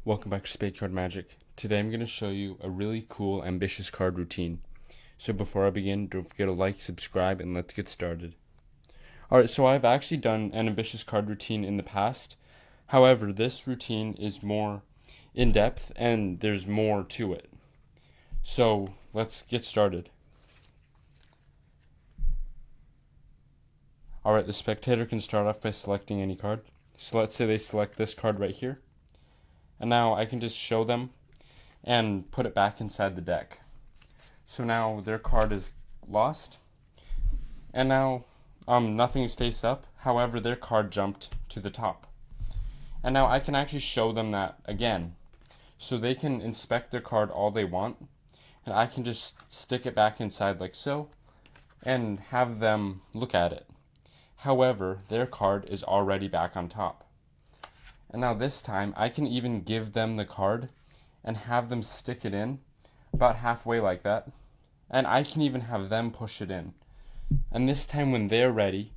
Welcome back to SpadeCardMagic. Today I'm going to show you a really cool ambitious card routine. So before I begin, don't forget to like, subscribe, and let's get started. Alright, so I've actually done an ambitious card routine in the past. However, this routine is more in-depth and there's more to it. So let's get started. Alright, the spectator can start off by selecting any card. So let's say they select this card right here. And now I can just show them and put it back inside the deck. So now their card is lost. And now nothing is face up. However, their card jumped to the top. And now I can actually show them that again. So they can inspect their card all they want. And I can just stick it back inside like so and have them look at it. However, their card is already back on top. And now this time, I can even give them the card and have them stick it in about halfway like that. And I can even have them push it in. And this time when they're ready,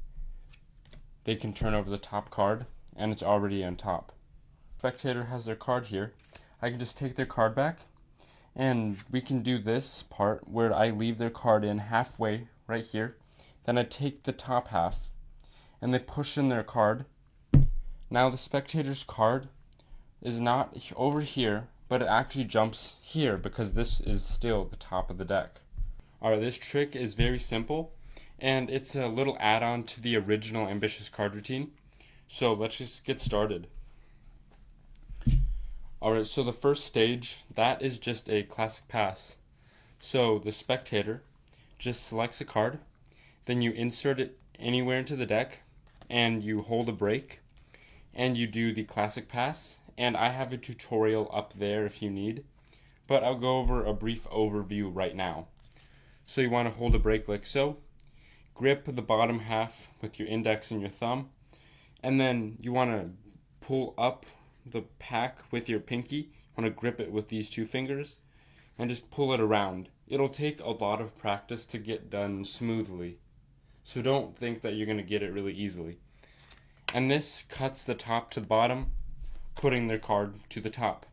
they can turn over the top card and it's already on top. Spectator has their card here. I can just take their card back and we can do this part where I leave their card in halfway right here. Then I take the top half and they push in their card. Now the spectator's card is not over here, but it actually jumps here because this is still the top of the deck. Alright, this trick is very simple, and it's a little add-on to the original ambitious card routine. So let's just get started. Alright, so the first stage, that is just a classic pass. So the spectator just selects a card, then you insert it anywhere into the deck, and you hold a break. And you do the classic pass, and I have a tutorial up there if you need, but I'll go over a brief overview right now. So you want to hold a break like so, grip the bottom half with your index and your thumb, and then you want to pull up the pack with your pinky. You want to grip it with these two fingers and just pull it around. It'll take a lot of practice to get done smoothly, so don't think that you're going to get it really easily. And this cuts the top to the bottom, putting their card to the top.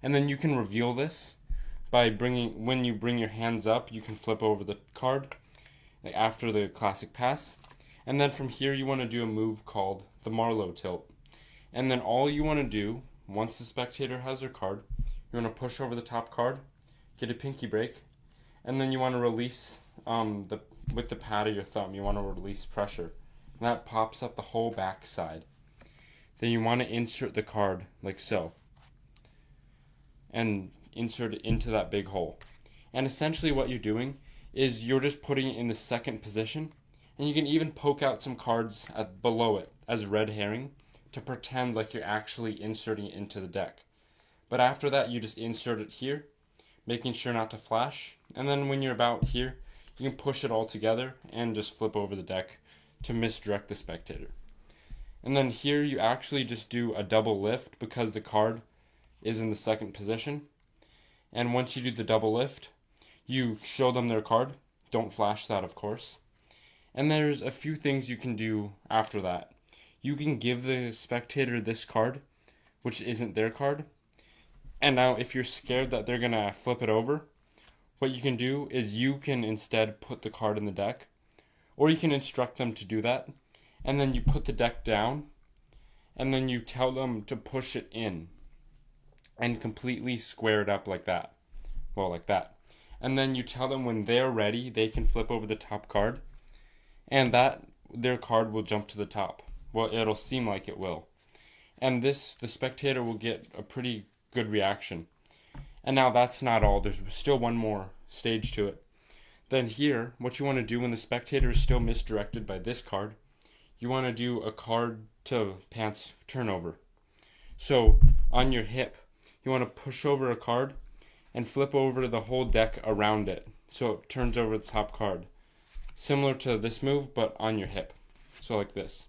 And then you can reveal this by when you bring your hands up, you can flip over the card after the classic pass. And then from here, you want to do a move called the Marlowe tilt. And then all you want to do, once the spectator has their card, you want to push over the top card, get a pinky break, and then you want to release with the pad of your thumb, you want to release pressure. That pops up the whole back side. Then you want to insert the card like so and insert it into that big hole. And essentially what you're doing is you're just putting it in the second position, and you can even poke out some cards below it as a red herring to pretend like you're actually inserting it into the deck. But after that, you just insert it here, making sure not to flash, and then when you're about here, you can push it all together and just flip over the deck to misdirect the spectator. And then here you actually just do a double lift because the card is in the second position. And once you do the double lift, you show them their card. Don't flash that, of course. And there's a few things you can do after that. You can give the spectator this card, which isn't their card. And now if you're scared that they're going to flip it over, what you can do is you can instead put the card in the deck. Or you can instruct them to do that, and then you put the deck down, and then you tell them to push it in, and completely square it up like that. Well, like that. And then you tell them when they're ready, they can flip over the top card, and that their card will jump to the top. Well, it'll seem like it will. And the spectator will get a pretty good reaction. And now that's not all. There's still one more stage to it. Then here, what you want to do when the spectator is still misdirected by this card, you want to do a card to pants turnover. So on your hip, you want to push over a card and flip over the whole deck around it so it turns over the top card. Similar to this move, but on your hip. So like this.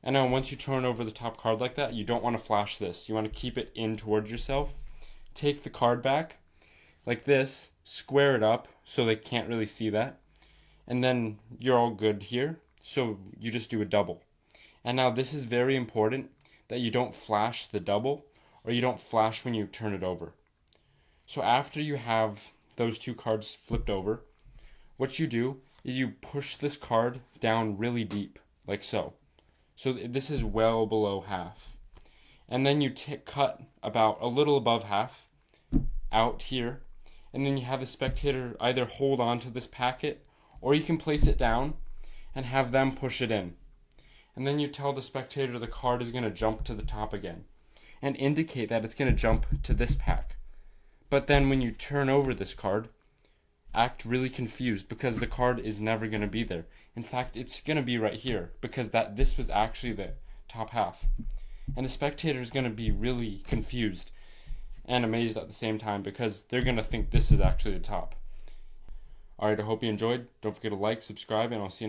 And now once you turn over the top card like that, you don't want to flash this. You want to keep it in towards yourself. Take the card back like this, square it up so they can't really see that, and then you're all good here. So you just do a double. And now this is very important that you don't flash the double or you don't flash when you turn it over. So after you have those two cards flipped over, what you do is you push this card down really deep, like so. So this is well below half. And then you cut about a little above half out here, and then you have the spectator either hold on to this packet, or you can place it down and have them push it in. And then you tell the spectator the card is going to jump to the top again, and indicate that it's going to jump to this pack. But then when you turn over this card, act really confused because the card is never going to be there. In fact, it's going to be right here because this was actually the top half. And the spectator is going to be really confused and amazed at the same time because they're going to think this is actually the top. Alright, I hope you enjoyed. Don't forget to like, subscribe, and I'll see you next time.